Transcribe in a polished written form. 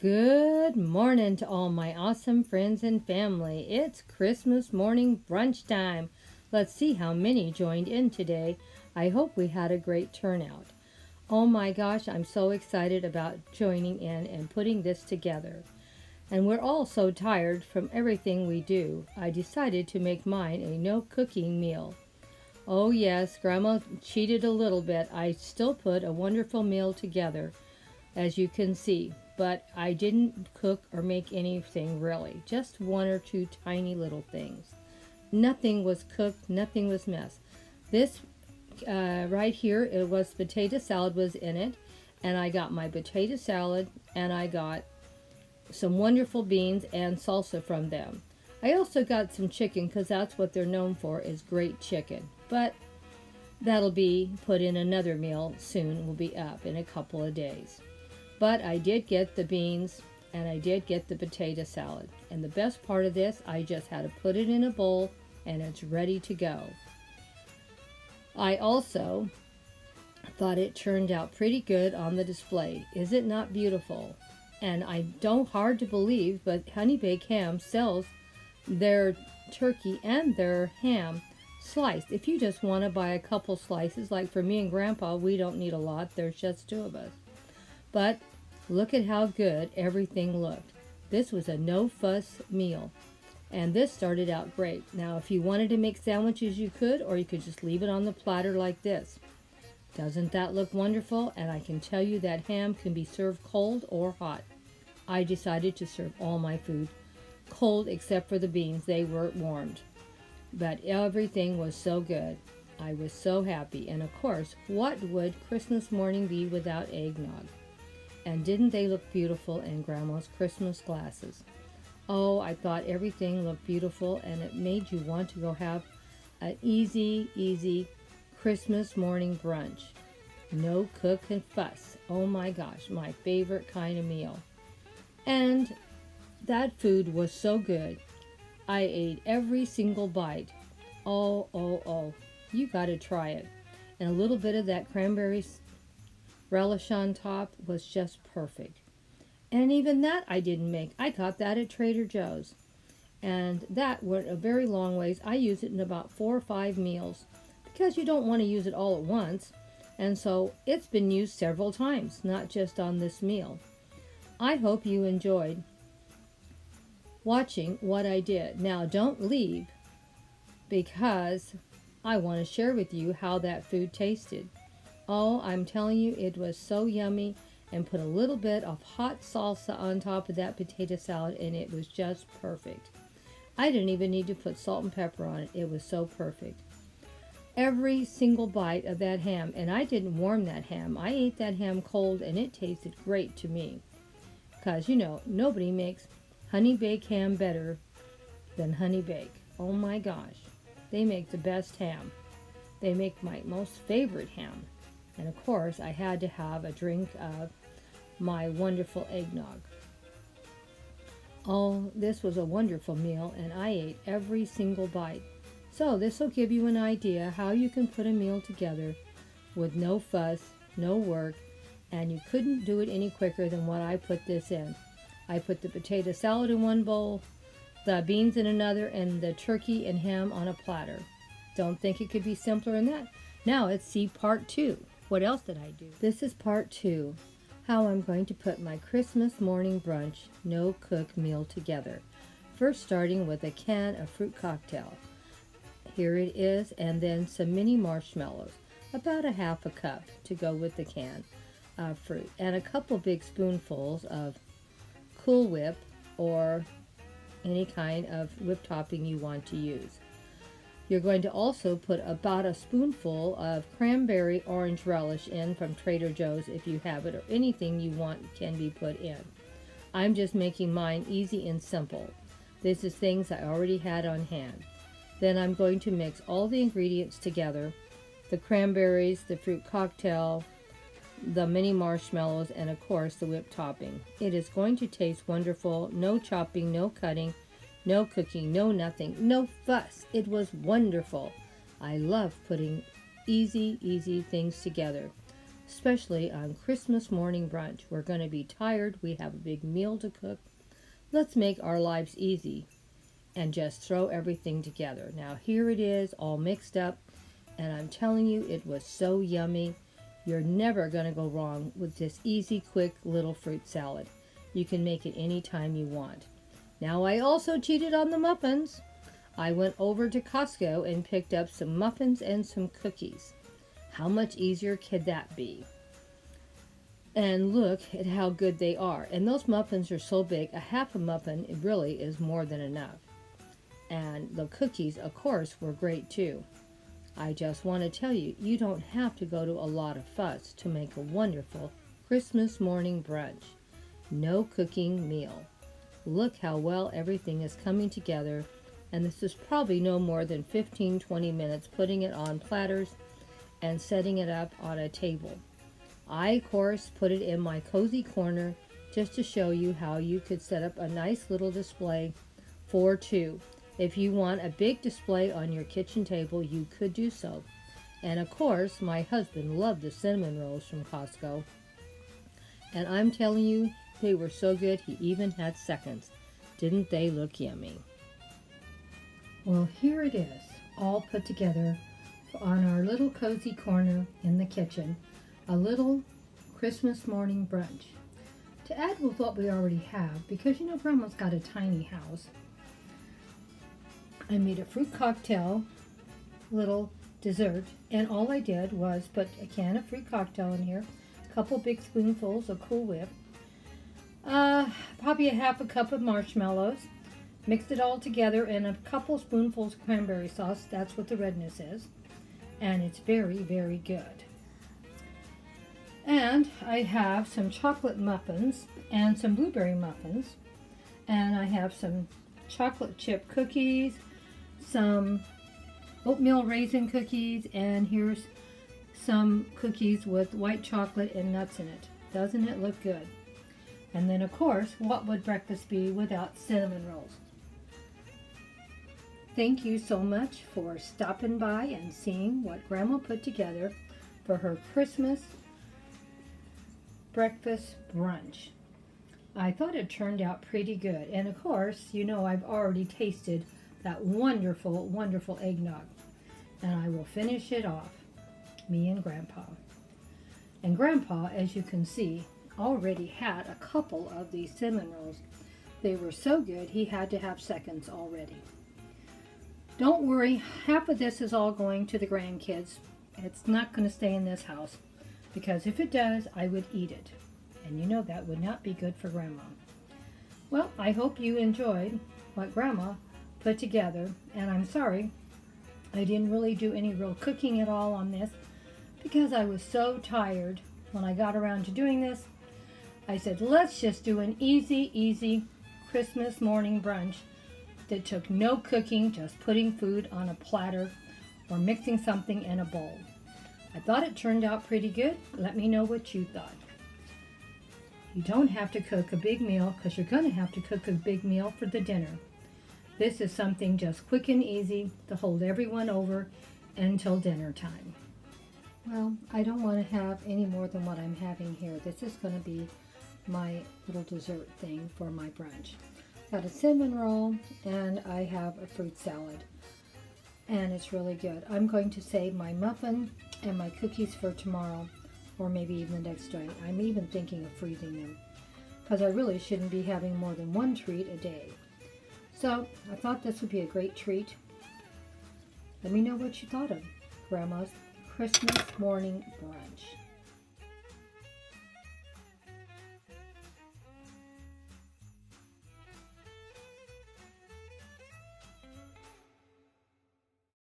Good morning to all my awesome friends and family. It's Christmas morning brunch time. Let's see how many joined in today. I hope we had a great turnout. Oh my gosh, I'm so excited about joining in and putting this together. And we're all so tired from everything we do. I decided to make mine a no cooking meal. Oh yes, Grandma cheated a little bit. I still put a wonderful meal together, as you can see. But I didn't cook or make anything really, just one or two tiny little things. Nothing was cooked, nothing was messed. This right here, it was potato salad was in it, and I got my potato salad and I got some wonderful beans and salsa from them. I also got some chicken because that's what they're known for is great chicken. But that'll be put in another meal soon, will be up in a couple of days. But I did get the beans and I did get the potato salad. And the best part of this, I just had to put it in a bowl and it's ready to go. I also thought it turned out pretty good on the display. Is it not beautiful? And I don't hard to believe, but Honey Baked Ham sells their turkey and their ham sliced. If you just want to buy a couple slices, like for me and Grandpa, we don't need a lot. There's just two of us. But look at how good everything looked. This was a no-fuss meal. And this started out great. Now, if you wanted to make sandwiches, you could, or you could just leave it on the platter like this. Doesn't that look wonderful? And I can tell you that ham can be served cold or hot. I decided to serve all my food cold except for the beans. They were warmed. But everything was so good. I was so happy. And of course, what would Christmas morning be without eggnog? And didn't they look beautiful in Grandma's Christmas glasses? Oh, I thought everything looked beautiful and it made you want to go have an easy Christmas morning brunch. No cook and fuss. Oh my gosh, my favorite kind of meal. And that food was so good. I ate every single bite. Oh. You got to try it. And a little bit of that cranberry relish on top was just perfect. And even that I didn't make. I got that at Trader Joe's. And that went a very long ways. I use it in about 4 or 5 meals because you don't want to use it all at once. And so it's been used several times, not just on this meal. I hope you enjoyed watching what I did. Now don't leave because I want to share with you how that food tasted. Oh, I'm telling you, it was so yummy, and put a little bit of hot salsa on top of that potato salad, and it was just perfect. I didn't even need to put salt and pepper on it. It was so perfect. Every single bite of that ham, and I didn't warm that ham. I ate that ham cold, and it tasted great to me. Because, nobody makes Honey Baked ham better than Honey Baked. Oh my gosh. They make the best ham. They make my most favorite ham. And of course, I had to have a drink of my wonderful eggnog. Oh, this was a wonderful meal, and I ate every single bite. So this will give you an idea how you can put a meal together with no fuss, no work, and you couldn't do it any quicker than what I put this in. I put the potato salad in one bowl, the beans in another, and the turkey and ham on a platter. Don't think it could be simpler than that. Now let's see part 2. What else did I do? This is part 2, how I'm going to put my Christmas morning brunch no-cook meal together. First starting with a can of fruit cocktail. Here it is, and then some mini marshmallows, about a half a cup to go with the can of fruit, and a couple big spoonfuls of Cool Whip or any kind of whip topping you want to use. You're going to also put about a spoonful of cranberry orange relish in from Trader Joe's if you have it, or anything you want can be put in. I'm just making mine easy and simple. This is things I already had on hand. Then I'm going to mix all the ingredients together, the cranberries, the fruit cocktail, the mini marshmallows, and of course the whipped topping. It is going to taste wonderful. No chopping, no cutting, no cooking, no nothing, no fuss. It was wonderful. I love putting easy things together. especially on Christmas morning brunch. We're going to be tired. We have a big meal to cook. Let's make our lives easy and just throw everything together. Now here it is, all mixed up, and I'm telling you, it was so yummy. You're never going to go wrong with this easy, quick little fruit salad. You can make it anytime you want. Now I also cheated on the muffins. I went over to Costco and picked up some muffins and some cookies. How much easier could that be? And look at how good they are. And those muffins are so big, a half a muffin really is more than enough. And the cookies, of course, were great too. I just want to tell you, you don't have to go to a lot of fuss to make a wonderful Christmas morning brunch. No cooking meal. Look how well everything is coming together, and this is probably no more than 15-20 minutes putting it on platters and setting it up on a table. I, of course, put it in my cozy corner just to show you how you could set up a nice little display for two. If you want a big display on your kitchen table, you could do so. And of course, my husband loved the cinnamon rolls from Costco. And I'm telling you, they were so good, he even had seconds. Didn't they look yummy? Well, here it is, all put together on our little cozy corner in the kitchen. A little Christmas morning brunch. To add with what we already have, because you know Grandma's got a tiny house, I made a fruit cocktail, little dessert, and all I did was put a can of fruit cocktail in here, a couple big spoonfuls of Cool Whip, probably a half a cup of marshmallows, mixed it all together, and a couple spoonfuls of cranberry sauce. That's what the redness is, and it's very, very good. And I have some chocolate muffins and some blueberry muffins, and I have some chocolate chip cookies, some oatmeal raisin cookies, and here's some cookies with white chocolate and nuts in it. Doesn't it look good? And then, of course, what would breakfast be without cinnamon rolls? Thank you so much for stopping by and seeing what Grandma put together for her Christmas breakfast brunch. I thought it turned out pretty good. And of course, you know I've already tasted that wonderful, wonderful eggnog. And I will finish it off, me and Grandpa. And Grandpa, as you can see, already had a couple of these cinnamon rolls. They were so good, he had to have seconds already. Don't worry, half of this is all going to the grandkids. It's not going to stay in this house, because if it does, I would eat it. And you know that would not be good for Grandma. Well, I hope you enjoyed what Grandma put together, and I'm sorry I didn't really do any real cooking at all on this because I was so tired when I got around to doing this. I said, let's just do an easy Christmas morning brunch that took no cooking, just putting food on a platter or mixing something in a bowl. I thought it turned out pretty good. Let me know what you thought. You don't have to cook a big meal because you're going to have to cook a big meal for the dinner. This is something just quick and easy to hold everyone over until dinner time. Well, I don't want to have any more than what I'm having here. This is going to be my little dessert thing for my brunch. Got a cinnamon roll and I have a fruit salad. And it's really good. I'm going to save my muffin and my cookies for tomorrow, or maybe even the next day. I'm even thinking of freezing them because I really shouldn't be having more than one treat a day. So I thought this would be a great treat. Let me know what you thought of Grandma's Christmas morning brunch.